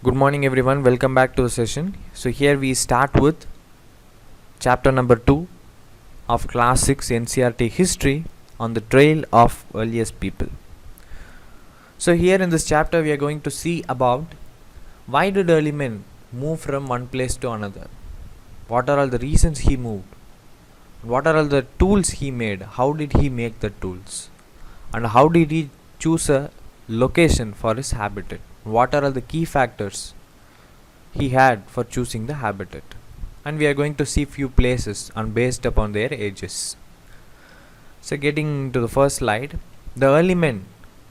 Good morning, everyone. Welcome back to the session. So, here we start with chapter number 2 of Class 6 NCRT History on the Trail of Earliest People. So, here in this chapter, we are going to see about why did early men move from one place to another? What are all the reasons he moved? What are all the tools he made? How did he make the tools? And how did he choose a location for his habitat? What are all the key factors he had for choosing the habitat? And we are going to see few places and based upon their ages. So getting to the first slide, the early men,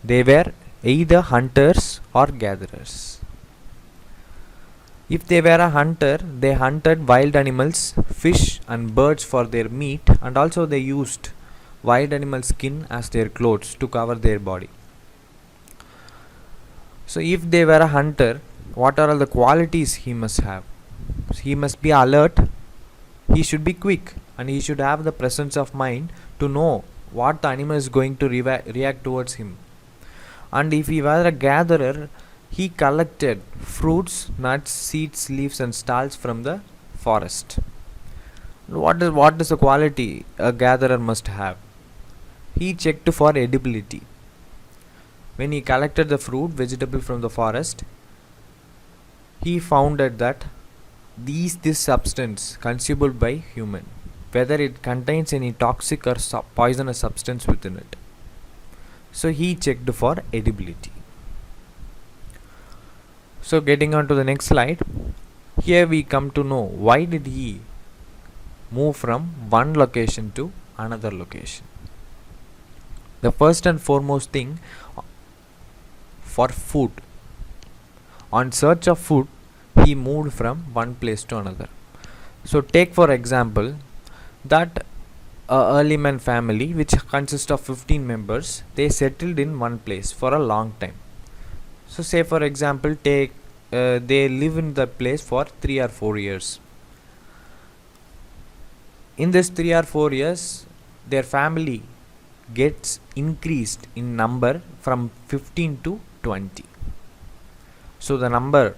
they were either hunters or gatherers. If they were a hunter, they hunted wild animals, fish and birds for their meat, and also they used wild animal skin as their clothes to cover their body. So if they were a hunter, what are all the qualities he must have? He must be alert, he should be quick, and he should have the presence of mind to know what the animal is going to react towards him. And if he were a gatherer, he collected fruits, nuts, seeds, leaves and stalks from the forest. What is the quality a gatherer must have? He checked for edibility. When he collected the fruit, vegetable from the forest, he found that this substance consumable by human, whether it contains any toxic or poisonous substance within it. So he checked for edibility. So getting on to the next slide, here we come to know why did he move from one location to another location. The first and foremost thing, for food. On search of food, he moved from one place to another. So take for example that early man family, which consists of 15 members, they settled in one place for a long time. So say for example they live in the place for 3 or 4 years. In this 3 or 4 years, their family gets increased in number from 15 to 20. So the number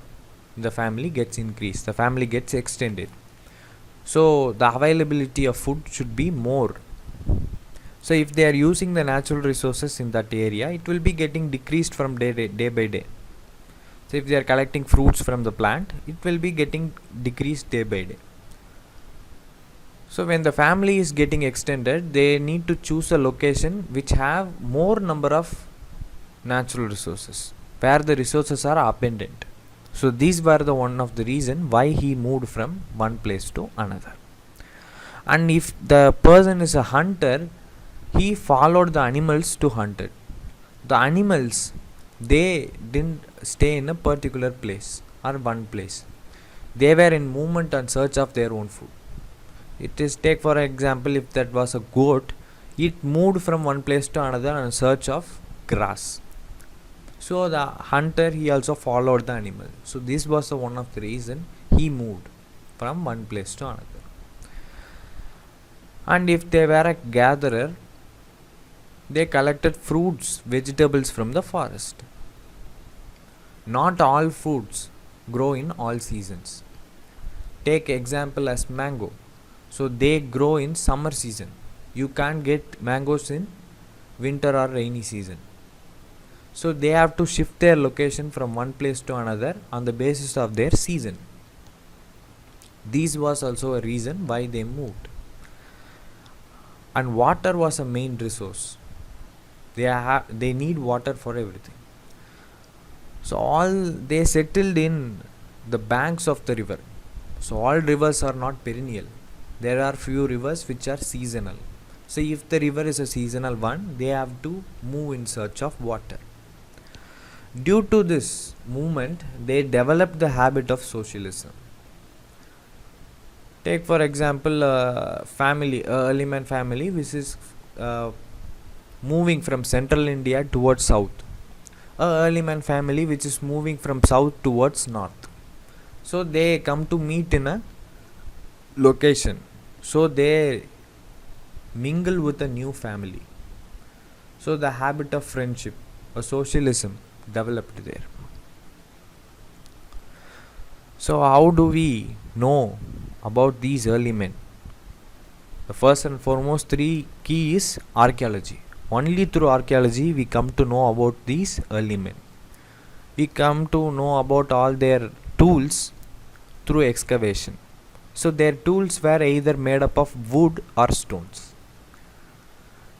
in the family gets increased, the family gets extended. So the availability of food should be more. So if they are using the natural resources in that area, it will be getting decreased from day by day. So if they are collecting fruits from the plant, it will be getting decreased day by day. So when the family is getting extended, they need to choose a location which have more number of natural resources, where the resources are abundant. So these were the one of the reason why he moved from one place to another. And if the person is a hunter, he followed the animals to hunt it. The animals, they didn't stay in a particular place or one place. They were in movement and search of their own food. It is, take for example, if that was a goat, it moved from one place to another in search of grass. So the hunter, he also followed the animal. So this was the one of the reason he moved from one place to another. And if they were a gatherer, they collected fruits, vegetables from the forest. Not all fruits grow in all seasons. Take example as mango. So they grow in summer season. You can't get mangoes in winter or rainy season. So they have to shift their location from one place to another on the basis of their season. This was also a reason why they moved. And water was a main resource. They need water for everything. So they settled in the banks of the river. So all rivers are not perennial. There are few rivers which are seasonal. So if the river is a seasonal one, they have to move in search of water. Due to this movement, they developed the habit of socialism. Take for example early man family which is moving from central India towards south. A early man family which is moving from south towards north. So they come to meet in a location. So they mingle with a new family. So the habit of friendship or socialism developed there. So how do we know about these early men? The first and foremost three key is archaeology. Only through archaeology we come to know about these early men. We come to know about all their tools through excavation. So their tools were either made up of wood or stones.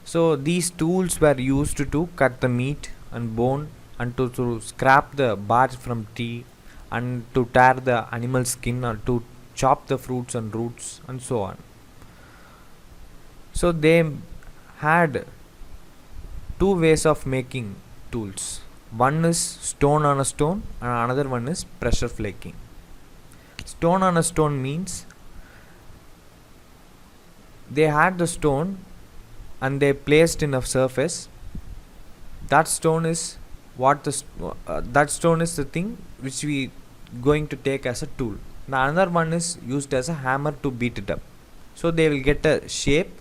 So these tools were used to cut the meat and bone and to scrap the bark from tree and to tear the animal skin or to chop the fruits and roots and so on. So they had two ways of making tools. One is stone on a stone and another one is pressure flaking. Stone on a stone means they had the stone and they placed in a surface. That stone is that stone is the thing which we going to take as a tool. The another one is used as a hammer to beat it up. So they will get a shape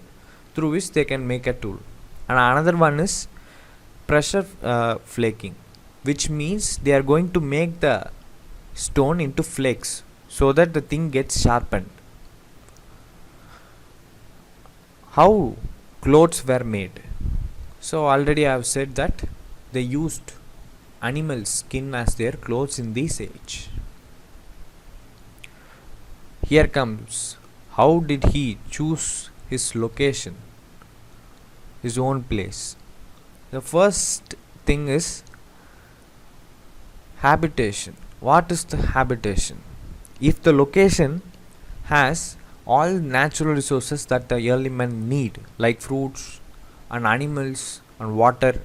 through which they can make a tool. And another one is pressure flaking, which means they are going to make the stone into flakes so that the thing gets sharpened. How clothes were made? So already I have said that they used animal skin as their clothes in this age. Here comes how did he choose his location, his own place. The first thing is habitation. What is the habitation? If the location has all natural resources that the early men need, like fruits and animals and water,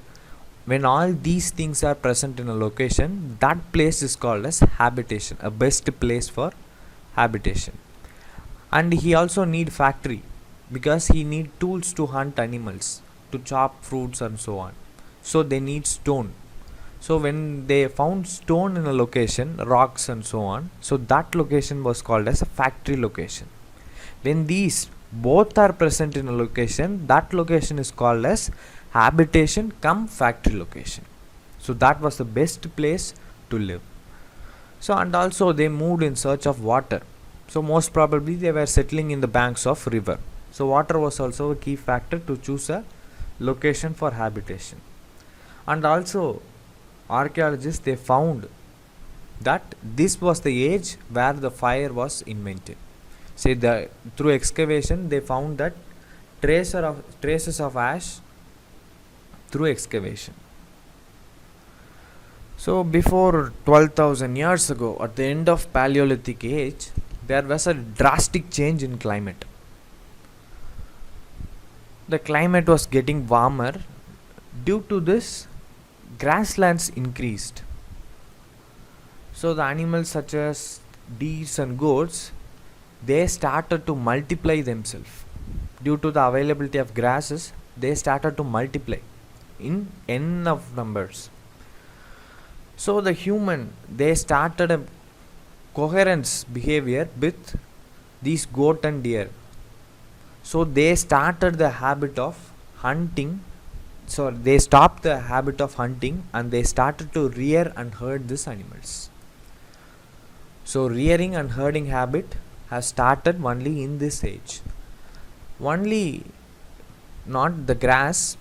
when all these things are present in a location, that place is called as habitation, a best place for habitation. And he also need factory because he need tools to hunt animals, to chop fruits and so on. So they need stone. So when they found stone in a location, rocks and so on, so that location was called as a factory location. When these both are present in a location, that location is called as habitation cum factory location. So that was the best place to live. So and also they moved in search of water. So most probably they were settling in the banks of river. So water was also a key factor to choose a location for habitation. And also archaeologists they found that this was the age where the fire was invented. Say through excavation they found that traces of ash through excavation. So before 12,000 years ago, at the end of Paleolithic age, there was a drastic change in climate. The climate was getting warmer. Due to this, grasslands increased. So the animals such as deers and goats, they started to multiply themselves. Due to the availability of grasses, they started to multiply in n of numbers. So the human, they started a coherence behavior with these goat and deer. So they started the habit of hunting. So they stopped the habit of hunting and they started to rear and herd these animals. So rearing and herding habit has started only in this age. Only not the grass,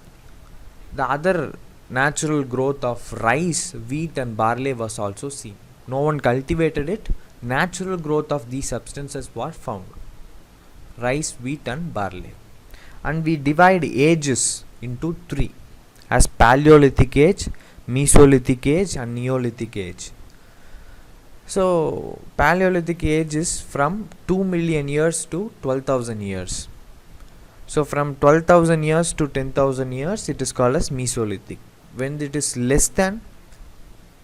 the other natural growth of rice, wheat and barley was also seen. No one cultivated it. Natural growth of these substances was found. Rice, wheat and barley. And we divide ages into three as Paleolithic age, Mesolithic age and Neolithic age. So Paleolithic age is from 2 million years to 12,000 years. So from 12,000 years to 10,000 years it is called as Mesolithic. When it is less than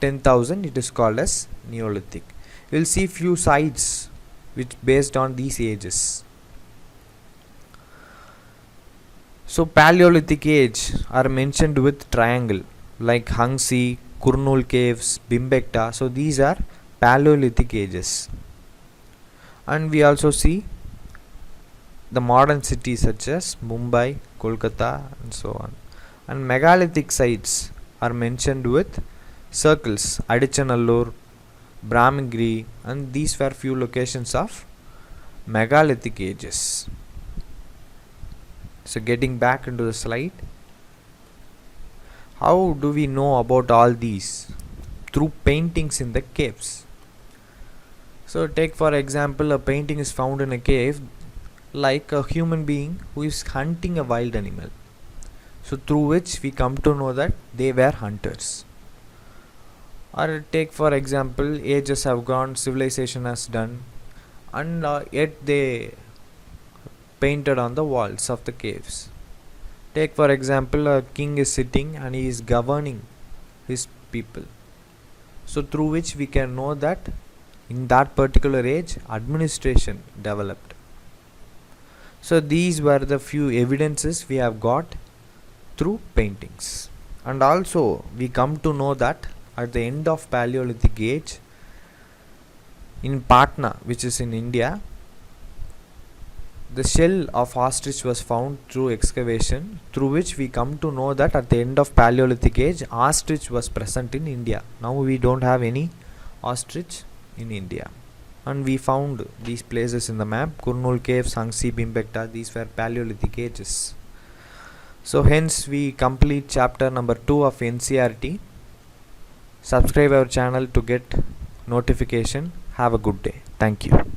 10,000 it is called as Neolithic. We will see few sites which based on these ages. So Paleolithic age are mentioned with triangle like Hangsi, Kurnul caves, Bimbekta. So these are Paleolithic ages. And we also see the modern cities such as Mumbai, Kolkata and so on. And megalithic sites are mentioned with circles, Adichanallur, Brahmagiri, and these were few locations of megalithic ages. So getting back into the slide, how do we know about all these? Through paintings in the caves. So take for example, a painting is found in a cave like a human being who is hunting a wild animal. So through which we come to know that they were hunters. Or take for example, ages have gone, civilization has done, and yet they painted on the walls of the caves. Take for example, a king is sitting and he is governing his people. So through which we can know that in that particular age administration developed. So these were the few evidences we have got through paintings. And also we come to know that at the end of Paleolithic age in Patna, which is in India, the shell of ostrich was found through excavation, through which we come to know that at the end of Paleolithic age ostrich was present in India. Now we don't have any ostrich in India, and we found these places in the map: Kurnool Caves, Hangsi, Bhimbekta. These were Paleolithic ages. So hence we complete chapter number 2 of NCERT. Subscribe our channel to get notification. Have a good day. Thank you.